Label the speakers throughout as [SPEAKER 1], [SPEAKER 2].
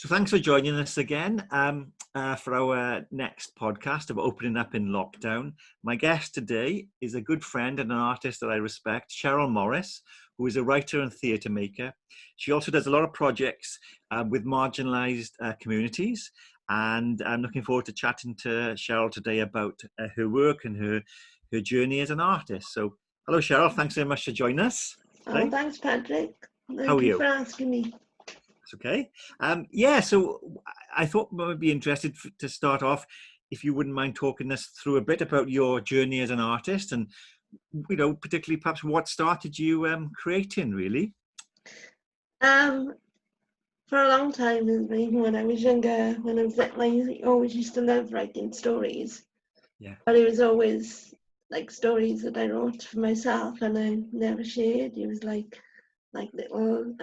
[SPEAKER 1] So thanks for joining us again for our next podcast of opening up in lockdown. My guest today is a good friend and an artist that I respect, Sherrall Morris, who is a writer and theatre maker. She also does a lot of projects with marginalised communities, and I'm looking forward to chatting to Sherrall today about her work and her journey as an artist. So hello, Sherrall. Thanks very much for joining us today.
[SPEAKER 2] Oh, thanks, Patrick.
[SPEAKER 1] How are you?
[SPEAKER 2] For asking me.
[SPEAKER 1] Okay. So I thought we would be interested to start off, if you wouldn't mind talking us through a bit about your journey as an artist and, particularly perhaps what started you creating, really.
[SPEAKER 2] For a long time, even when I was younger, when I was little, I always used to love writing stories.
[SPEAKER 1] Yeah.
[SPEAKER 2] But it was always like stories that I wrote for myself and I never shared. It was like little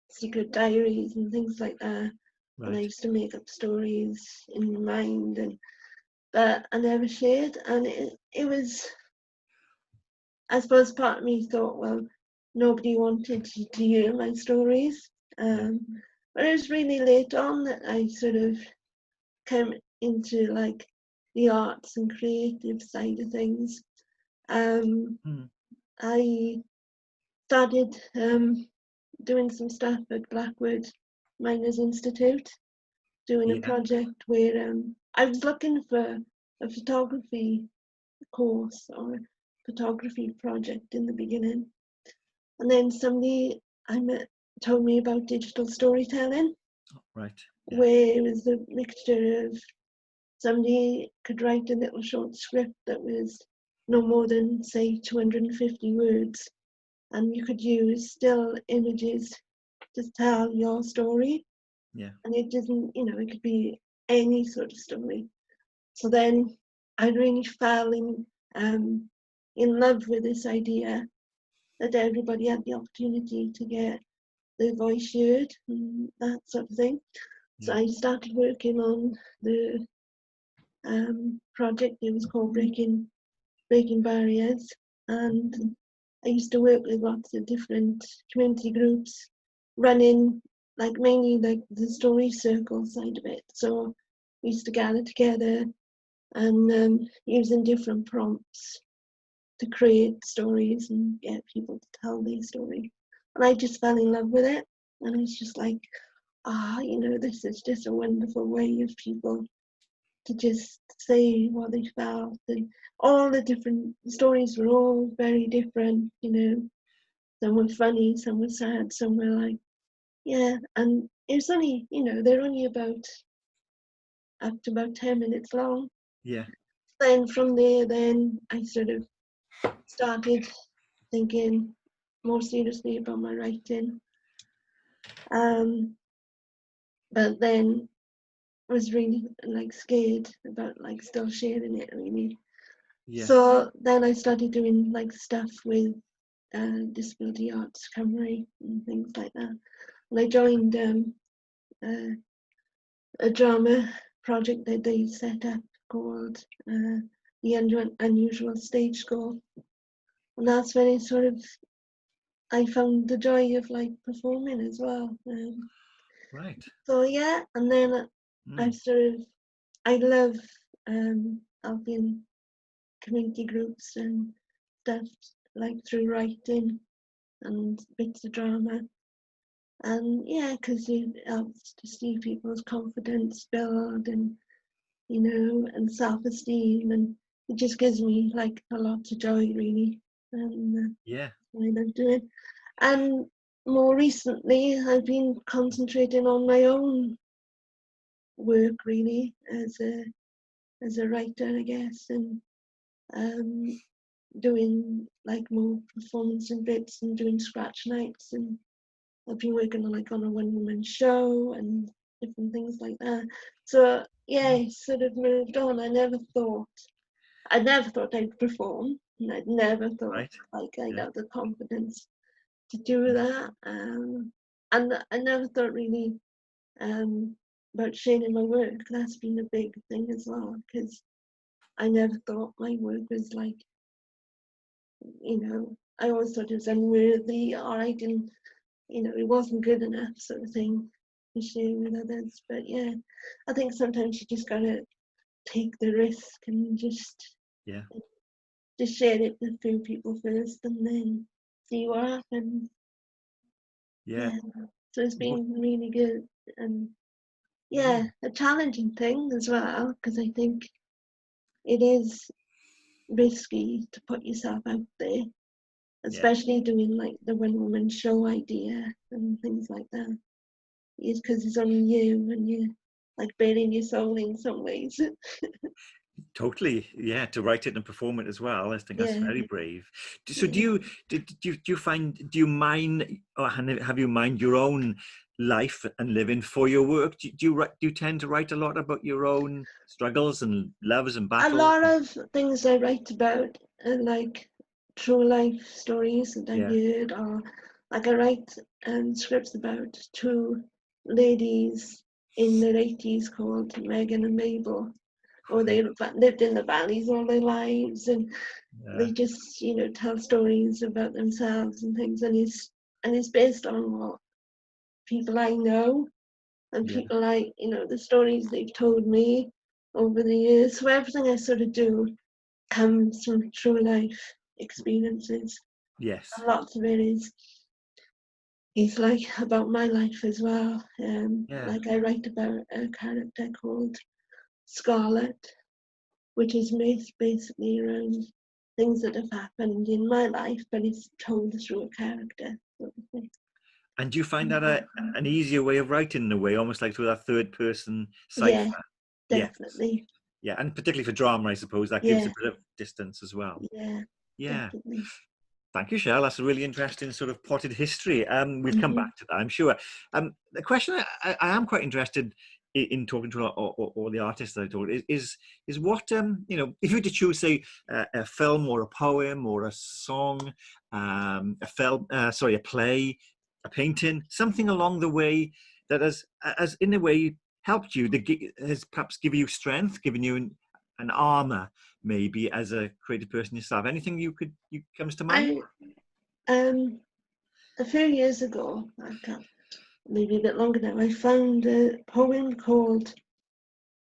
[SPEAKER 2] secret diaries and things like that.
[SPEAKER 1] Right.
[SPEAKER 2] And I used to make up stories in my mind, but I never shared. And it was, I suppose, part of me thought, well, nobody wanted to hear my stories. But it was really late on that I sort of came into like the arts and creative side of things. I started doing some stuff at Blackwood Miners Institute, doing a project where I was looking for a photography course or a photography project in the beginning. And then somebody I met told me about digital storytelling.
[SPEAKER 1] Right.
[SPEAKER 2] Yeah. Where it was a mixture of somebody could write a little short script that was no more than, say, 250 words, and you could use still images to tell your story.
[SPEAKER 1] Yeah.
[SPEAKER 2] And it didn't, it could be any sort of story. So then I really fell in love with this idea that everybody had the opportunity to get their voice heard and that sort of thing. So I started working on the project. It was called Breaking Barriers, and I used to work with lots of different community groups, running mainly the story circle side of it. So we used to gather together and using different prompts to create stories and get people to tell their story. And I just fell in love with it, and it's just like, this is just a wonderful way of people to just say what they felt, and all the different stories were all very different, some were funny, some were sad, some were and it was only, they're only up to about 10 minutes long.
[SPEAKER 1] Yeah.
[SPEAKER 2] Then from there, then I sort of started thinking more seriously about my writing. But then I was really scared about still sharing it really. Yeah. So then I started doing stuff with Disability Arts Cymru and things like that. And I joined a drama project that they set up called the Unusual Stage School. And that's when I found the joy of performing as well.
[SPEAKER 1] Right.
[SPEAKER 2] So yeah, and then I love helping community groups and stuff through writing and bits of drama. And yeah, because it helps to see people's confidence build and, and self-esteem, and it just gives me a lot of joy really. And I love doing. And more recently, I've been concentrating on my own work really as a writer, I guess, and doing more performance and bits and doing scratch nights, and I've been working on a one-woman show and different things like that. So yeah, it sort of moved on. I never thought I'd perform, and I'd never thought I'd have the confidence to do that. And I never thought really about sharing my work. That's been a big thing as well, because I never thought my work was I always thought it was unworthy, or I didn't, it wasn't good enough sort of thing. to share with others. But yeah, I think sometimes you just gotta take the risk and
[SPEAKER 1] Yeah.
[SPEAKER 2] just share it with a few people first, and then see what happens.
[SPEAKER 1] Yeah.
[SPEAKER 2] Yeah. So it's been really good, and
[SPEAKER 1] Yeah.
[SPEAKER 2] yeah, a challenging thing as well, because I think it is risky to put yourself out there,
[SPEAKER 1] Yeah.
[SPEAKER 2] especially doing like the one woman show idea and things like that. It's because it's only you and you like bearing your soul in some ways.
[SPEAKER 1] Totally, yeah. To write it and perform it as well, I think that's
[SPEAKER 2] Yeah,
[SPEAKER 1] very brave. So,
[SPEAKER 2] yeah.
[SPEAKER 1] do you find, do you mind, or have you mind your own life and living for your work? Do you tend to write a lot about your own struggles and loves and
[SPEAKER 2] A
[SPEAKER 1] battles?
[SPEAKER 2] lot of things I write about are like true life stories that I've
[SPEAKER 1] Yeah,
[SPEAKER 2] heard, or like I write scripts about two ladies in their 80s called Megan and Mabel, or they lived in the valleys all their lives, and
[SPEAKER 1] yeah,
[SPEAKER 2] they just tell stories about themselves and things, and it's based on what people I know and
[SPEAKER 1] yeah,
[SPEAKER 2] people the stories they've told me over the years. So everything I sort of do comes from true life experiences.
[SPEAKER 1] yes,
[SPEAKER 2] And lots of it is like about my life as well.
[SPEAKER 1] yeah.
[SPEAKER 2] Like I write about a character called Scarlet, which is basically around things that have happened in my life, but it's told through a character sort of thing.
[SPEAKER 1] And do you find that an easier way of writing, in a way, almost like through that third person
[SPEAKER 2] Yeah,
[SPEAKER 1] cipher? Yes,
[SPEAKER 2] definitely.
[SPEAKER 1] yeah, and particularly for drama, I suppose that gives
[SPEAKER 2] Yeah,
[SPEAKER 1] a bit of distance as well.
[SPEAKER 2] yeah,
[SPEAKER 1] Yeah.
[SPEAKER 2] definitely.
[SPEAKER 1] Thank you, Cheryl. That's a really interesting sort of potted history. We'll come
[SPEAKER 2] Hmm.
[SPEAKER 1] back to that, I'm sure. The question I am quite interested in talking to all the artists that I told is what if you were to choose, say, a film or a poem or a song, a film, sorry, a play, a painting, something along the way that has in a way helped you, that has perhaps given you strength, given you an armor, maybe, as a creative person yourself. Anything you comes to mind?
[SPEAKER 2] I a few years ago, I can't, maybe a bit longer now, I found a poem called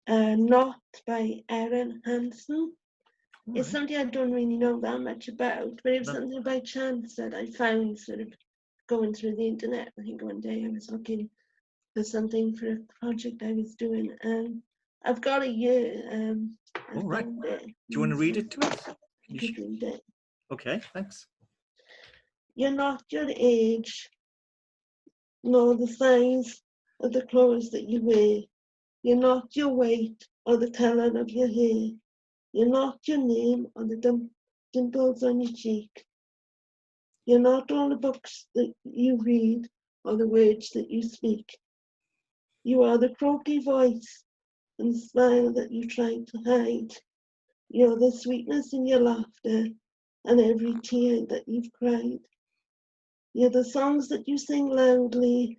[SPEAKER 2] Not by Erin Hansen.
[SPEAKER 1] All
[SPEAKER 2] It's
[SPEAKER 1] right.
[SPEAKER 2] something I don't really know that much about, but it was
[SPEAKER 1] No.
[SPEAKER 2] something by chance that I found sort of going through the internet. I think one day I was looking for something for a project I was doing, and I've got it here. I
[SPEAKER 1] All right.
[SPEAKER 2] found it.
[SPEAKER 1] Do you want to read it to us? Can
[SPEAKER 2] I
[SPEAKER 1] you
[SPEAKER 2] could read it.
[SPEAKER 1] Okay, thanks.
[SPEAKER 2] You're not your age, nor the size of the clothes that you wear. You're not your weight or the color of your hair. You're not your name or the dimples on your cheek. You're not all the books that you read or the words that you speak. You are the croaky voice and smile that you try to hide. You're the sweetness in your laughter and every tear that you've cried. You're the songs that you sing loudly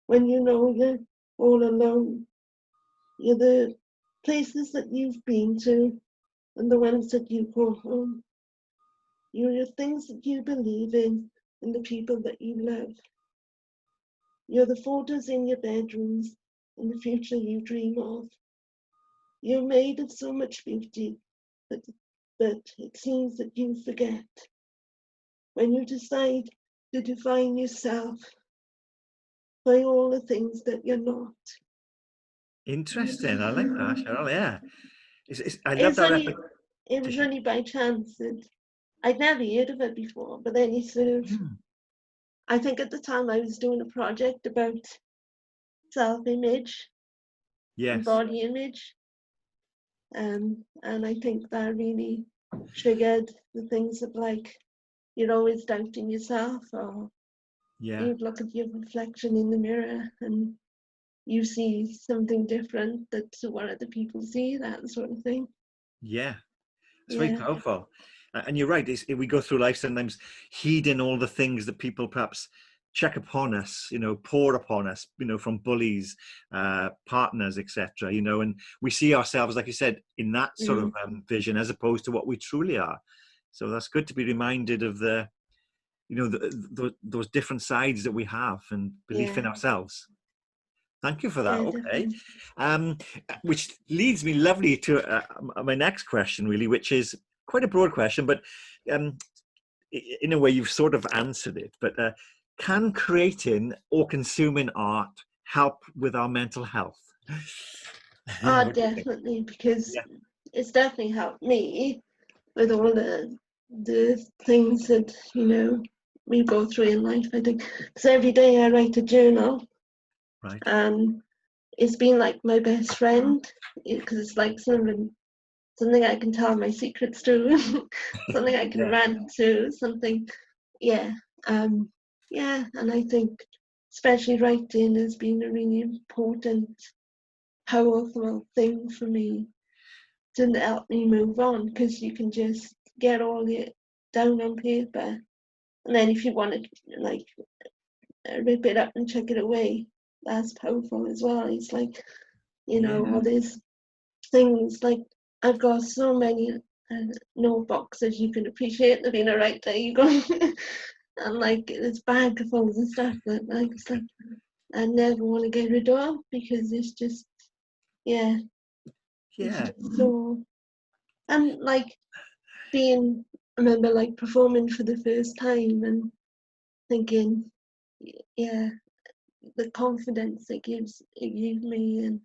[SPEAKER 2] when you know you're all alone. You're the places that you've been to and the ones that you call home. You're the things that you believe in and the people that you love. You're the photos in your bedrooms and the future you dream of. You're made of so much beauty that, that it seems that you forget. When you decide to define yourself by all the things that you're not.
[SPEAKER 1] Interesting. I like that, Cheryl. Yeah. I love
[SPEAKER 2] It's
[SPEAKER 1] that
[SPEAKER 2] only, it was
[SPEAKER 1] repetition.
[SPEAKER 2] only by chance that I'd never heard of it before, but then it sort of,
[SPEAKER 1] Hmm.
[SPEAKER 2] I think at the time I was doing a project about self-image and
[SPEAKER 1] Yes.
[SPEAKER 2] body image, and I think that really triggered the things of like you're always doubting yourself, or
[SPEAKER 1] Yeah.
[SPEAKER 2] you'd look at your reflection in the mirror and you see something different that what other people see, that sort of thing.
[SPEAKER 1] Yeah. It's very
[SPEAKER 2] Yeah,
[SPEAKER 1] powerful. And you're right. We go through life sometimes heeding all the things that people perhaps check upon us, pour upon us, from bullies, partners, etc. And we see ourselves, like you said, in that sort of
[SPEAKER 2] mm,
[SPEAKER 1] vision, as opposed to what we truly are. So that's good to be reminded of those different sides that we have and belief
[SPEAKER 2] yeah,
[SPEAKER 1] in ourselves. Thank you for that.
[SPEAKER 2] Yeah,
[SPEAKER 1] Okay.
[SPEAKER 2] definitely.
[SPEAKER 1] Um, which leads me lovely to my next question, really, which is quite a broad question, but um, in a way you've sort of answered it. But can creating or consuming art help with our mental health?
[SPEAKER 2] Oh,
[SPEAKER 1] What do you think?
[SPEAKER 2] definitely, because
[SPEAKER 1] Yeah.
[SPEAKER 2] it's definitely helped me with all the things that, we go through in life, I think. Because every day I write a journal,
[SPEAKER 1] Right.
[SPEAKER 2] and it's been like my best friend, because it's like something I can tell my secrets to, something I can
[SPEAKER 1] Yeah.
[SPEAKER 2] rant to, something, yeah. Um, yeah, and I think especially writing has been a really important, powerful thing for me to help me move on, because you can just get all it down on paper, and then if you want to like rip it up and chuck it away, that's powerful as well. It's like,
[SPEAKER 1] Yeah.
[SPEAKER 2] all these things, like I've got so many notebooks, as you can appreciate, to being a writer, you go and like this bag full of stuff that like it's like I never want to get rid of, because it's just, yeah, it's
[SPEAKER 1] Yeah.
[SPEAKER 2] just so, and like being, I remember like performing for the first time and thinking, yeah, the confidence it gives me, and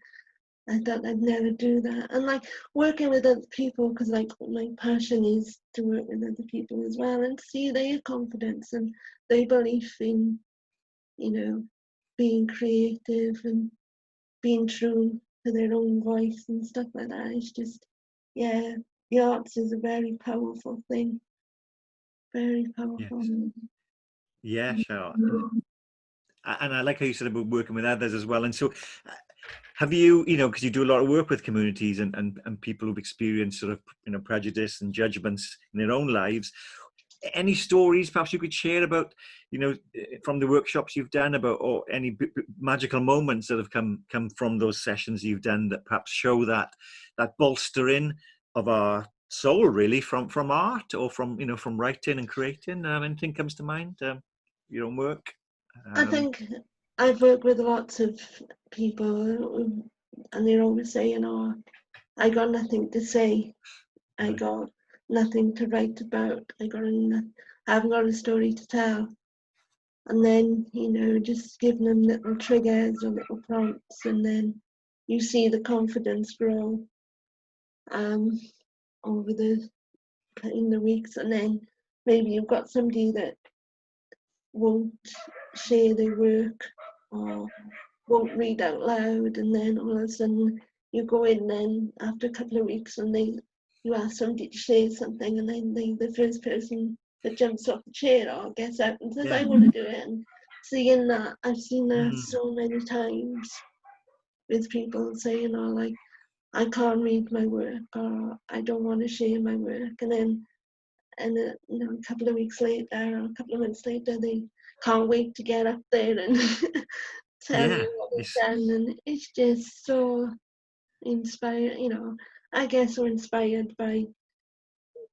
[SPEAKER 2] I thought I'd never do that. And like working with other people, because like my passion is to work with other people as well, and see their confidence and their belief in, being creative and being true to their own voice and stuff like that. It's just, yeah, the arts is a very powerful thing, very
[SPEAKER 1] Yes.
[SPEAKER 2] powerful.
[SPEAKER 1] Yeah, sure. And I like how you said about working with others as well. And so, uh, have you, because you do a lot of work with communities and people who've experienced sort of, prejudice and judgments in their own lives, any stories perhaps you could share about, from the workshops you've done, about, or any magical moments that have come from those sessions you've done, that perhaps show that bolstering of our soul, really, from art, or from writing and creating? Anything comes to mind? Your own work?
[SPEAKER 2] I think I've worked with lots of people, and they're always saying, "Oh, I got nothing to say. I
[SPEAKER 1] Right.
[SPEAKER 2] got nothing to write about. I haven't got a story to tell." And then, just giving them little triggers or little prompts, and then you see the confidence grow um, over in the weeks, and then maybe you've got somebody that won't share their work or won't read out loud, and then all of a sudden you go in then after a couple of weeks and you ask somebody to share something, and then the first person that jumps off the chair or gets out and says,
[SPEAKER 1] Yeah.
[SPEAKER 2] "I want to do it." And seeing that, I've seen that
[SPEAKER 1] Mm.
[SPEAKER 2] so many times with people saying, "Oh, like, I can't read my work," or "I don't want to share my work," and then a couple of weeks later or a couple of months later, they can't wait to get up there and tell
[SPEAKER 1] Yeah.
[SPEAKER 2] you what
[SPEAKER 1] It's,
[SPEAKER 2] they've done. And it's just so inspired, I guess so inspired by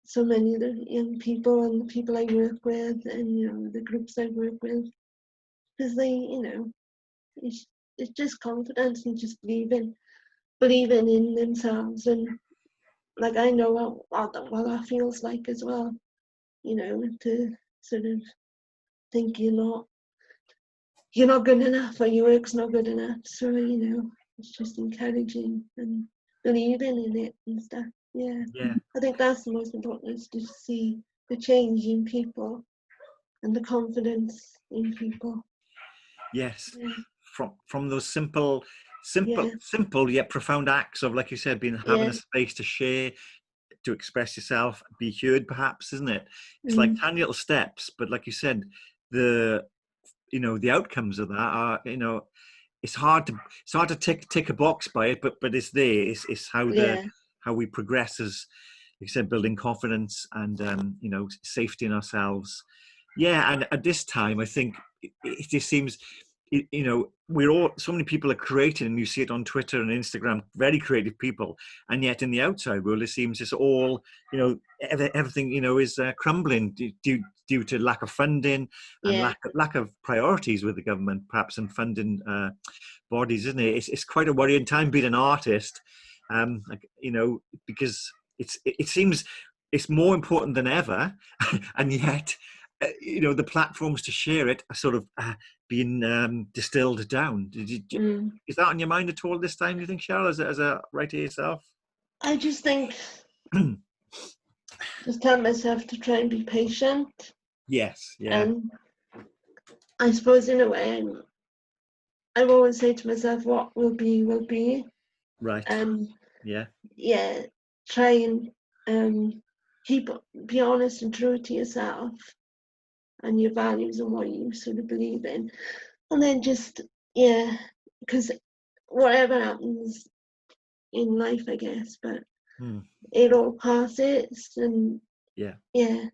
[SPEAKER 2] so many of the young people and the people I work with, and the groups I work with, because they, it's it's just confidence and just believing in themselves. And like I know what that feels like as well, to sort of think you're not good enough, or your work's not good enough. So, it's just encouraging and believing in it and stuff. Yeah.
[SPEAKER 1] yeah.
[SPEAKER 2] I think that's the most important, is to see the change in people and the confidence in people.
[SPEAKER 1] Yes.
[SPEAKER 2] Yeah.
[SPEAKER 1] From those simple,
[SPEAKER 2] Yeah.
[SPEAKER 1] simple yet profound acts of, like you said, having
[SPEAKER 2] Yeah.
[SPEAKER 1] a space to share, to express yourself, be heard, perhaps, isn't it? It's like
[SPEAKER 2] Mm.
[SPEAKER 1] tiny little steps, but like you said, the the outcomes of that are, it's hard to tick a box by it, but it's there. It's
[SPEAKER 2] Yeah.
[SPEAKER 1] how we progress, as like you said, building confidence and safety in ourselves. Yeah, and at this time, I think it just seems you know, we're all, so many people are creating, and you see it on Twitter and Instagram, very creative people, and yet in the outside world it seems it's all, you know, everything, you know, is crumbling due to lack of funding and
[SPEAKER 2] Yeah.
[SPEAKER 1] lack of priorities with the government, perhaps, and funding bodies, isn't it? It's quite a worrying time being an artist, like, you know, because it seems it's more important than ever, and yet, you know, the platforms to share it are sort of being distilled down.
[SPEAKER 2] Mm.
[SPEAKER 1] Is that on your mind at all this time, do you think, Cheryl, as a writer yourself?
[SPEAKER 2] I just think, just tell myself to try and be patient.
[SPEAKER 1] Yes, yeah,
[SPEAKER 2] And I suppose in a way, I've always said to myself, what will be, will be.
[SPEAKER 1] right,
[SPEAKER 2] And
[SPEAKER 1] yeah,
[SPEAKER 2] yeah, try and keep, be honest and true to yourself and your values and what you sort of believe in. And then just, yeah, because whatever happens in life, I guess, but
[SPEAKER 1] hmm,
[SPEAKER 2] it all passes. And
[SPEAKER 1] yeah,
[SPEAKER 2] yeah,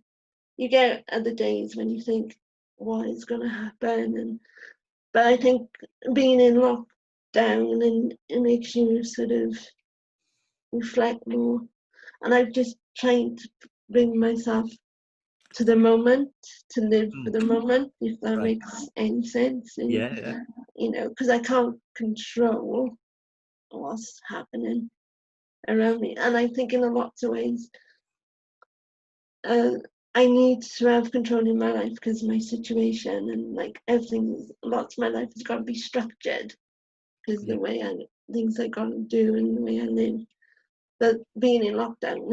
[SPEAKER 2] you get other days when you think, what is going to happen? And but I think being in lockdown, and it makes you sort of reflect more. And I've just tried to bring myself to the moment, to live
[SPEAKER 1] hmm,
[SPEAKER 2] for the moment, if that
[SPEAKER 1] right,
[SPEAKER 2] makes any sense. And
[SPEAKER 1] yeah, yeah,
[SPEAKER 2] you know, because I can't control what's happening around me. And I think in a lot of ways, uh, I need to have control in my life because my situation and like everything, lots of my life has got to be structured because
[SPEAKER 1] yeah,
[SPEAKER 2] the way things I got to do and the way I live. But being in lockdown,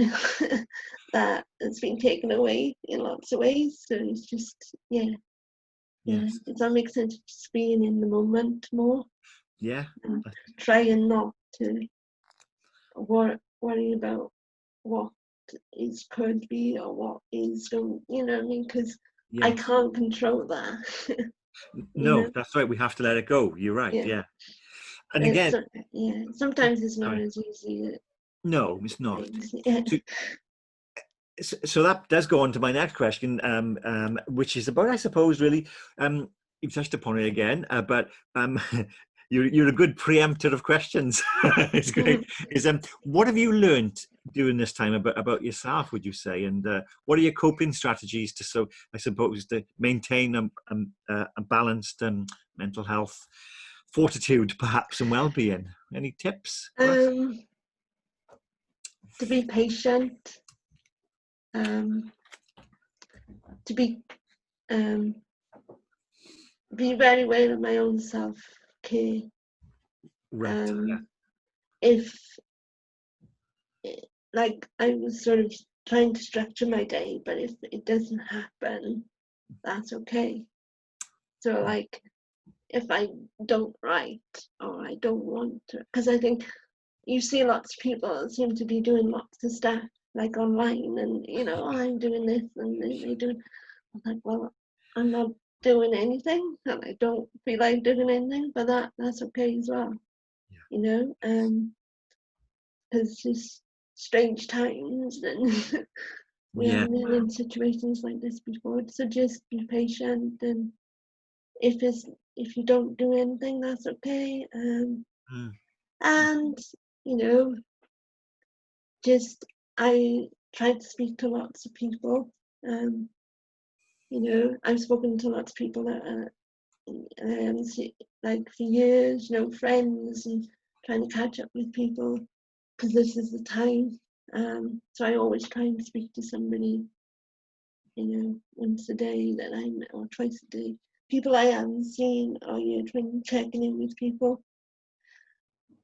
[SPEAKER 2] that has been taken away in lots of ways. So it's just, yeah,
[SPEAKER 1] yes,
[SPEAKER 2] does that make sense? Just being in the moment more
[SPEAKER 1] yeah,
[SPEAKER 2] and trying not to worry about what is could be or what is going, you know what I mean? Because I
[SPEAKER 1] yes.
[SPEAKER 2] can't control that, you
[SPEAKER 1] No,
[SPEAKER 2] know?
[SPEAKER 1] that's right. We have to let it go. You're right.
[SPEAKER 2] Yeah.
[SPEAKER 1] Yeah. And
[SPEAKER 2] It's,
[SPEAKER 1] again,
[SPEAKER 2] yeah, sometimes it's not
[SPEAKER 1] sorry.
[SPEAKER 2] as easy
[SPEAKER 1] No, it's not.
[SPEAKER 2] as yeah.
[SPEAKER 1] So, so that does go on to my next question, which is about, I suppose, really, you've touched upon it again, but you're a good preemptor of questions. It's great. Is what have you learned during this time about yourself, would you say, and what are your coping strategies to, so I suppose, to maintain a balanced mental health, fortitude, perhaps, and well-being? Any tips for us?
[SPEAKER 2] To be patient, um, to um, be very aware of my own self-care.
[SPEAKER 1] Right. Yeah.
[SPEAKER 2] Um, if like I was sort of trying to structure my day, but if it doesn't happen, that's okay. So like if I don't write or I don't want to, because I think you see lots of people seem to be doing lots of stuff like online, and you know, oh, I'm doing this and they're doing. I'm like, well, I'm not doing anything, and I don't feel like doing anything, but that's okay as well, you know. Because it's strange times, and we
[SPEAKER 1] Yeah.
[SPEAKER 2] haven't been in situations like this before. So just be patient, and if you don't do anything, that's okay.
[SPEAKER 1] Mm.
[SPEAKER 2] And you know, just I try to speak to lots of people. Um, you know, I've spoken to lots of people that are like for years, you know, friends, and trying to catch up with people because this is the time. So I always try and speak to somebody, you know, once a day that or twice a day. People I haven't seen, or you know, trying checking in with people.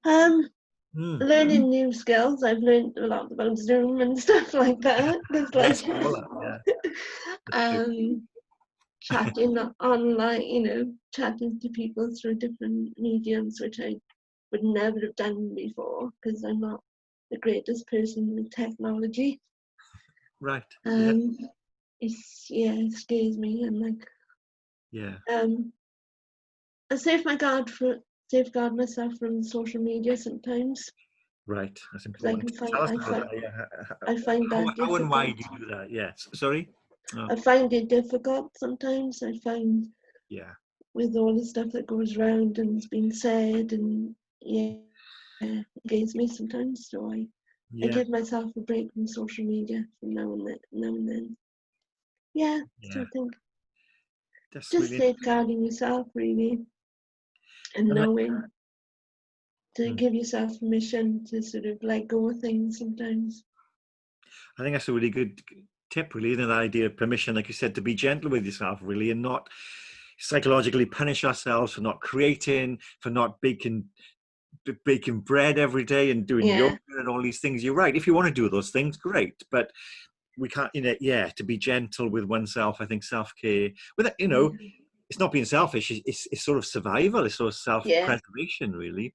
[SPEAKER 2] Um,
[SPEAKER 1] Mm.
[SPEAKER 2] Learning new skills. I've learned a lot about Zoom and stuff like that. There's like
[SPEAKER 1] Yes, all that. Yeah, that's true.
[SPEAKER 2] um chatting online, you know, chatting to people through different mediums, which I would never have done before because I'm not the greatest person with technology.
[SPEAKER 1] Right. Yeah.
[SPEAKER 2] Um, it scares me, and like
[SPEAKER 1] Yeah.
[SPEAKER 2] I safeguard myself from social media sometimes
[SPEAKER 1] Right. That's
[SPEAKER 2] because
[SPEAKER 1] important. Tell us about that. Yeah.
[SPEAKER 2] I find that
[SPEAKER 1] How and why
[SPEAKER 2] difficult.
[SPEAKER 1] do you do that? Yes. Sorry. Oh,
[SPEAKER 2] I find it difficult sometimes. I find
[SPEAKER 1] yeah.
[SPEAKER 2] with all the stuff that goes round and has been said, and it against me sometimes. So I
[SPEAKER 1] Yeah,
[SPEAKER 2] give myself a break from social media from now and then. Yeah, so
[SPEAKER 1] yeah,
[SPEAKER 2] I think
[SPEAKER 1] that's
[SPEAKER 2] just
[SPEAKER 1] really
[SPEAKER 2] safeguarding yourself really, and
[SPEAKER 1] and
[SPEAKER 2] knowing to
[SPEAKER 1] mm,
[SPEAKER 2] give yourself permission to sort of let go of things sometimes.
[SPEAKER 1] I think that's a really good tip, really, isn't it? That idea of permission, like you said, to be gentle with yourself, really, and not psychologically punish ourselves for not creating, for not baking bread every day and doing yoga
[SPEAKER 2] Yeah,
[SPEAKER 1] and all these things. You're right. If you want to do those things, great. But we can't, yeah, to be gentle with oneself. I think self-care, with it's not being selfish. It's sort of survival. It's sort of
[SPEAKER 2] yeah.
[SPEAKER 1] self-preservation, really.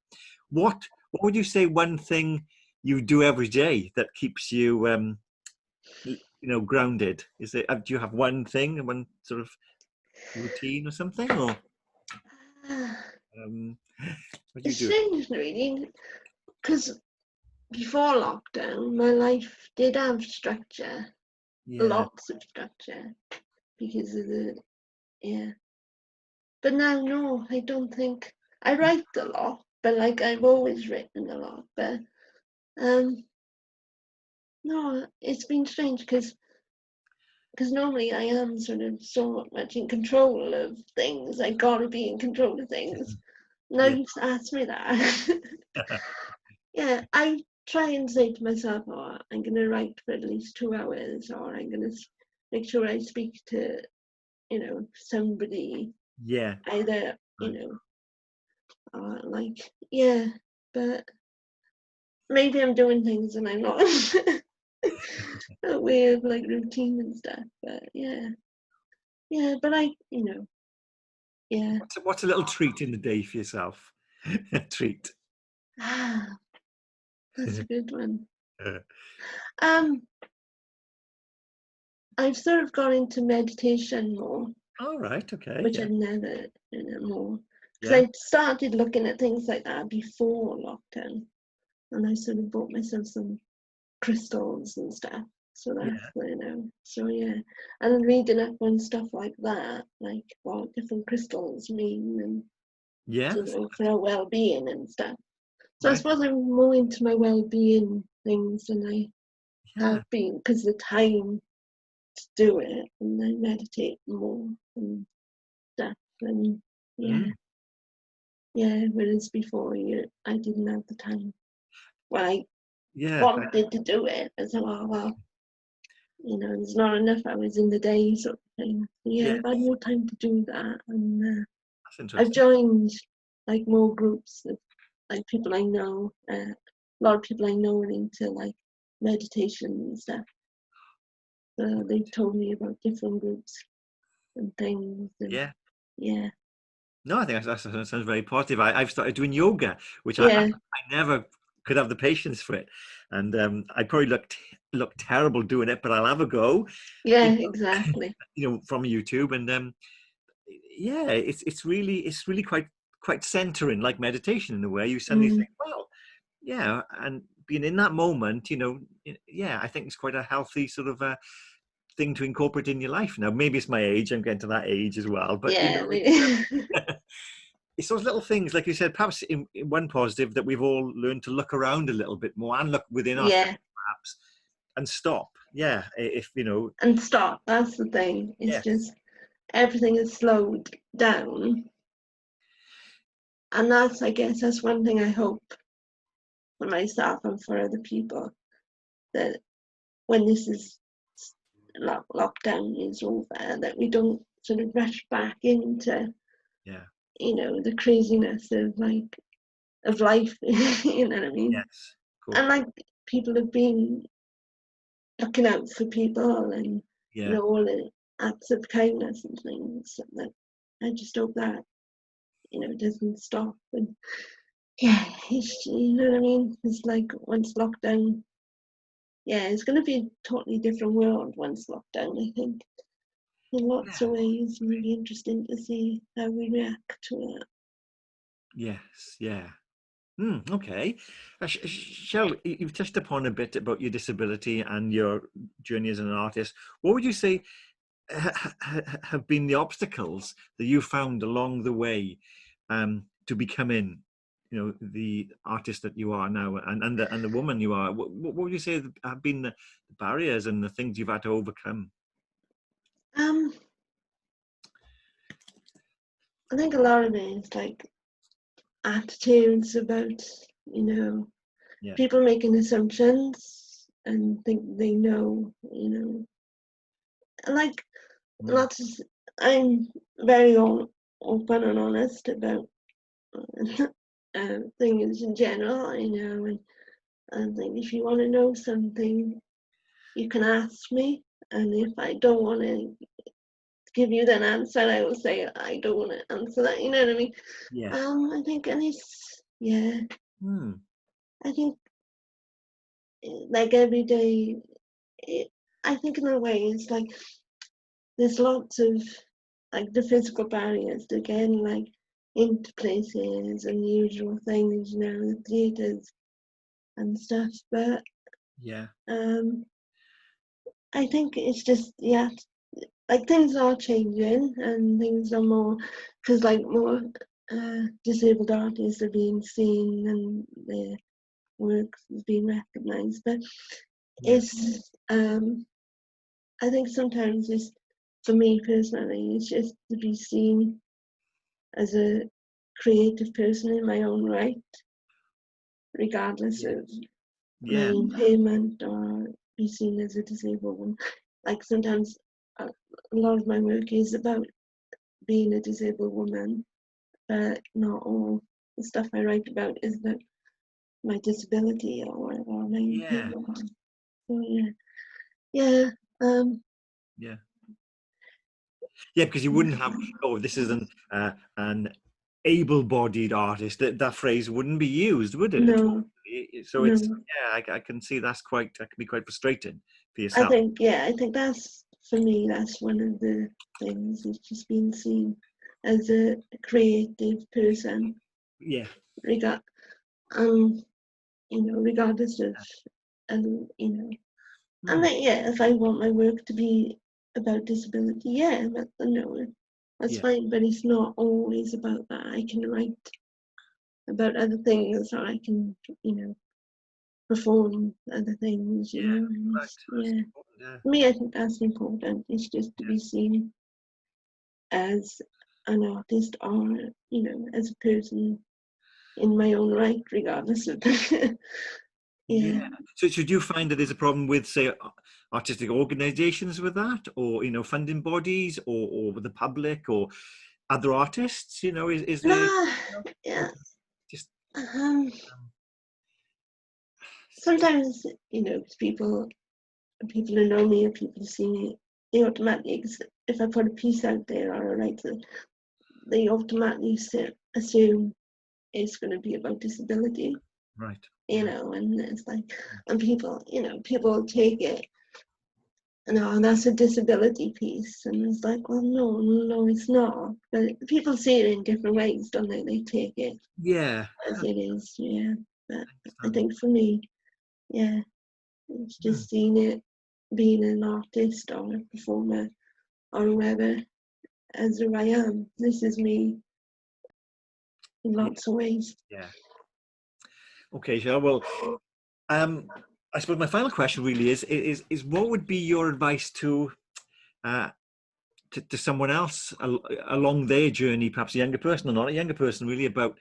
[SPEAKER 1] What would you say one thing you do every day that keeps you, grounded? Is it? Do you have one thing, one sort of routine or something, or um, what do you
[SPEAKER 2] It's
[SPEAKER 1] do?
[SPEAKER 2] strange really, because before lockdown, my life did have structure,
[SPEAKER 1] Yeah,
[SPEAKER 2] lots of structure, because of yeah. But now, no, I don't think. I write a lot, but like I've always written a lot. But um, no, it's been strange because normally I am sort of so much in control of things. I gotta be in control of things. Now
[SPEAKER 1] yeah,
[SPEAKER 2] you've asked me that. Yeah, I try and say to myself, oh, I'm going to write for at least 2 hours, or I'm going to make sure I speak to, somebody,
[SPEAKER 1] yeah.
[SPEAKER 2] either,
[SPEAKER 1] Right.
[SPEAKER 2] yeah, but maybe I'm doing things and I'm not aware of like routine and stuff, but yeah, but yeah.
[SPEAKER 1] What's a little treat in the day for yourself? A treat.
[SPEAKER 2] Ah, that's a good one. Um, I've sort of got into meditation more,
[SPEAKER 1] All right. Okay.
[SPEAKER 2] which
[SPEAKER 1] Yeah.
[SPEAKER 2] I've never, more. Because
[SPEAKER 1] Yeah.
[SPEAKER 2] I started looking at things like that before lockdown, and I sort of bought myself some crystals and stuff. So
[SPEAKER 1] Yeah.
[SPEAKER 2] that's, so yeah. And reading up on stuff like that, like what different crystals mean, and
[SPEAKER 1] Yeah. That's
[SPEAKER 2] for our well-being and stuff. So I
[SPEAKER 1] right.
[SPEAKER 2] suppose I'm more into my well-being things than I
[SPEAKER 1] Yeah.
[SPEAKER 2] have been, because the time to do it, and I meditate more and stuff, and yeah.
[SPEAKER 1] Mm.
[SPEAKER 2] Yeah, whereas before I didn't have the time. Well, I
[SPEAKER 1] Yeah.
[SPEAKER 2] wanted to do it. I said, oh, well, there's not enough hours in the day, sort of thing. Yeah,
[SPEAKER 1] Yeah.
[SPEAKER 2] I've had more time to do that. And
[SPEAKER 1] That's
[SPEAKER 2] I've
[SPEAKER 1] interesting.
[SPEAKER 2] joined like more groups of like people I know. A lot of people I know are into like meditation and stuff. So they've told me about different groups and things. And
[SPEAKER 1] Yeah.
[SPEAKER 2] yeah,
[SPEAKER 1] No, I think that sounds very positive. I've started doing yoga, which I
[SPEAKER 2] yeah,
[SPEAKER 1] never could have the patience for it, and I probably look terrible doing it, but I'll have a go.
[SPEAKER 2] yeah,
[SPEAKER 1] You
[SPEAKER 2] exactly.
[SPEAKER 1] from YouTube, and yeah, it's really quite centering, like meditation in a way. You suddenly
[SPEAKER 2] Mm,
[SPEAKER 1] think, well, yeah, and being in that moment, yeah, I think it's quite a healthy sort of thing to incorporate in your life. Now, maybe it's my age; I'm getting to that age as well. But
[SPEAKER 2] yeah,
[SPEAKER 1] it's those little things, like you said. Perhaps in one positive that we've all learned to look around a little bit more and look within ourselves,
[SPEAKER 2] yeah.
[SPEAKER 1] perhaps, and stop. Yeah, if
[SPEAKER 2] And stop. That's the thing. It's
[SPEAKER 1] yes,
[SPEAKER 2] just everything is slowed down, and I guess, that's one thing I hope for myself and for other people, that when this is lockdown is over, that we don't sort of rush back into,
[SPEAKER 1] yeah,
[SPEAKER 2] the craziness of life. You know what I mean?
[SPEAKER 1] yes, cool,
[SPEAKER 2] And like people have been looking out for people, and
[SPEAKER 1] yeah,
[SPEAKER 2] all the acts of kindness and things. That I just hope that doesn't stop. And yeah, you know what I mean? It's like once lockdown, yeah, it's going to be a totally different world once lockdown, I think. In lots
[SPEAKER 1] yeah,
[SPEAKER 2] of ways, really interesting to see how we react to it.
[SPEAKER 1] yes, yeah. Okay. Cheryl, you've touched upon a bit about your disability and your journey as an artist. What would you say have been the obstacles that you found along the way to becoming, the artist that you are now, and the woman you are? What would you say have been the barriers and the things you've had to overcome?
[SPEAKER 2] Um, I think a lot of it is like attitudes about,
[SPEAKER 1] Yeah.
[SPEAKER 2] people making assumptions and think they know, like
[SPEAKER 1] Mm.
[SPEAKER 2] lots of, I'm very open and honest about things in general, and I think if you want to know something, you can ask me, and if I don't want to give you that answer, I will say I don't want to answer that. You know what I mean?
[SPEAKER 1] Yeah.
[SPEAKER 2] I think, and yeah,
[SPEAKER 1] Mm.
[SPEAKER 2] I think like every day, I think in a way it's like there's lots of like the physical barriers to getting like into places and the usual things, the theatres and stuff. But
[SPEAKER 1] Yeah.
[SPEAKER 2] I think it's just, yeah, like things are changing and things are more, because like more disabled artists are being seen and their work is being recognised. But
[SPEAKER 1] Yeah.
[SPEAKER 2] it's, I think sometimes it's, for me personally, it's just to be seen as a creative person in my own right, regardless
[SPEAKER 1] Yeah.
[SPEAKER 2] of my
[SPEAKER 1] Yeah.
[SPEAKER 2] impairment or be seen as a disabled one. Like sometimes a lot of my work is about being a disabled woman, but not all the stuff I write about is about my disability or my
[SPEAKER 1] Yeah.
[SPEAKER 2] impairment. So yeah,
[SPEAKER 1] Yeah. Yeah, because you wouldn't have, oh, this is an able-bodied artist. That phrase wouldn't be used, would it? At all?
[SPEAKER 2] no,
[SPEAKER 1] So it's,
[SPEAKER 2] no.
[SPEAKER 1] yeah, I can see that can be quite frustrating for
[SPEAKER 2] I
[SPEAKER 1] yourself.
[SPEAKER 2] think, yeah, I think that's, for me, that's one of the things, is just being seen as a creative person,
[SPEAKER 1] Yeah.
[SPEAKER 2] regard, um, regardless of, and and
[SPEAKER 1] Hmm.
[SPEAKER 2] then, yeah, if I want my work to be about disability, yeah, that's
[SPEAKER 1] Yeah.
[SPEAKER 2] fine, but it's not always about that. I can write about other things, or I can, perform other things,
[SPEAKER 1] Yeah.
[SPEAKER 2] and
[SPEAKER 1] Right. That's
[SPEAKER 2] yeah.
[SPEAKER 1] important.
[SPEAKER 2] For me, I think that's important. It's just to be seen as an artist or, as a person in my own right, regardless of
[SPEAKER 1] Yeah.
[SPEAKER 2] yeah.
[SPEAKER 1] Yeah. So should you find that there's a problem with, say, artistic organizations with that, or funding bodies, or with the public, or other artists? Is there,
[SPEAKER 2] Nah,
[SPEAKER 1] or
[SPEAKER 2] yeah.
[SPEAKER 1] just
[SPEAKER 2] Um,
[SPEAKER 1] um,
[SPEAKER 2] sometimes, people who know me or people who see me, they automatically, if I put a piece out there or a writer, they automatically assume it's going to be about disability,
[SPEAKER 1] right? Yeah.
[SPEAKER 2] and it's like, and people take it, and that's a disability piece, and it's like, well, no, it's not. But people see it in different ways, don't they? They take it
[SPEAKER 1] Yeah.
[SPEAKER 2] as it is, yeah. But I
[SPEAKER 1] Understand.
[SPEAKER 2] think for me, yeah, it's
[SPEAKER 1] Hmm.
[SPEAKER 2] just seeing it, being an artist or a performer or whoever, as who I am. This is me in
[SPEAKER 1] Yeah.
[SPEAKER 2] lots of ways.
[SPEAKER 1] Yeah. Okay, Cheryl. Well, um, I suppose my final question really is what would be your advice uh, to someone else along their journey, perhaps a younger person or not a younger person, really, about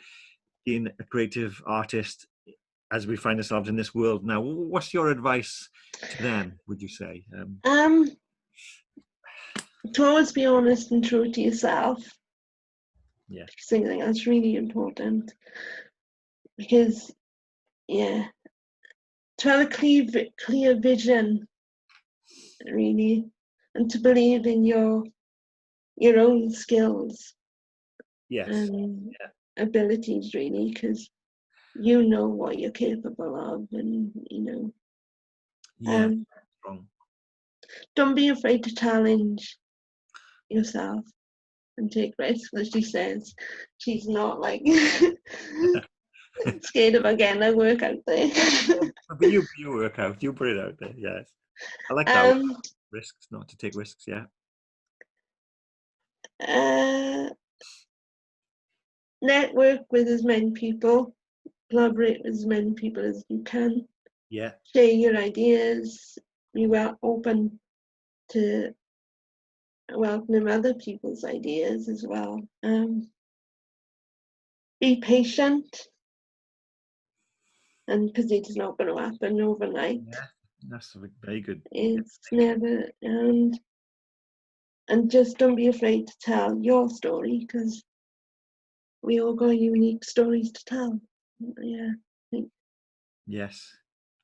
[SPEAKER 1] being a creative artist as we find ourselves in this world now? What's your advice to them, would you say?
[SPEAKER 2] Um, to always be honest and true to yourself.
[SPEAKER 1] Yeah.
[SPEAKER 2] I think that's really important, because, yeah, to have a clear vision, really, and to believe in your own skills
[SPEAKER 1] Yes.
[SPEAKER 2] and abilities, really, because you know what you're capable of, and
[SPEAKER 1] Yeah.
[SPEAKER 2] um,
[SPEAKER 1] Strong.
[SPEAKER 2] don't be afraid to challenge yourself and take risks. As she says, she's not like scared of getting her work out there.
[SPEAKER 1] But you work out. You put it out there. Yes. I like that.
[SPEAKER 2] um,
[SPEAKER 1] Risks, not to take risks. Yeah.
[SPEAKER 2] Network with as many people, collaborate with as many people as you can,
[SPEAKER 1] Yeah.
[SPEAKER 2] share your ideas, be open to welcoming other people's ideas as well. Be patient, and because it's not going to happen overnight.
[SPEAKER 1] Yeah, that's very good.
[SPEAKER 2] It's never, and just don't be afraid to tell your story, because we all got unique stories to tell. Yeah, I think.
[SPEAKER 1] Yes.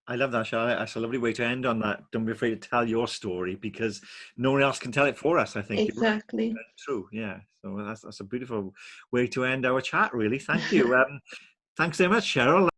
[SPEAKER 1] I love that, Charlotte. That's a lovely way to end on that. Don't be afraid to tell your story, because no one else can tell it for us, I think.
[SPEAKER 2] Exactly.
[SPEAKER 1] True, yeah. So that's a beautiful way to end our chat, really. Thank you. Thanks so much, Sherrall.